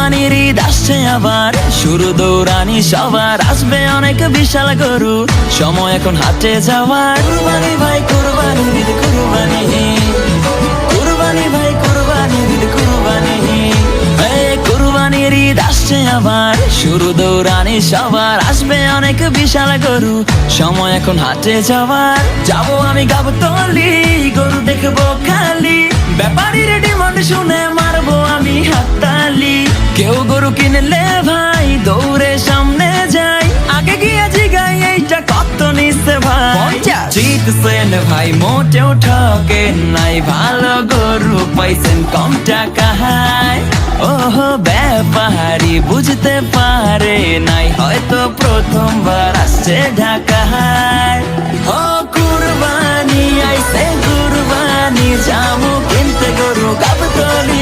কুরবানির ঈদ আসছে আবার, শুরু দৌড়ানি সবার, আসবে অনেক বিশাল গরু, সময় এখন হাটে যাওয়ার। কুরবানি ভাই কুরবানি ঈদ কুরবানি, কুরবানি ভাই কুরবানি ঈদ কুরবানি। কুরবানির ঈদ আসছে আবার, শুরু দৌড়ানি সবার, আসবে অনেক বিশাল গরু, সময় এখন হাটে যাওয়ার। যাবো আমি গাবতলী, গরু দেখবো খালি, ব্যাপারীর ডিমান্ড শুনে মারবো আমি হাততালি। কেউ গরু কিনলে ভাই দৌড়ে সামনে যাই, আগে গিয়ে জিগাই এইটা কত নিচ্ছে ভাই। জিতছেন ভাই মোটেও ঠকেন নাই, ভালো গরু পাইছেন কম টাকায়। ওহো ব্যাপারী বুঝতে পারে নাই, হয়তো প্রথমবার আসছে ঢাকায়। ও কুরবানি আইছে কুরবানি, যাবো কিনতে গরু গাবতলী।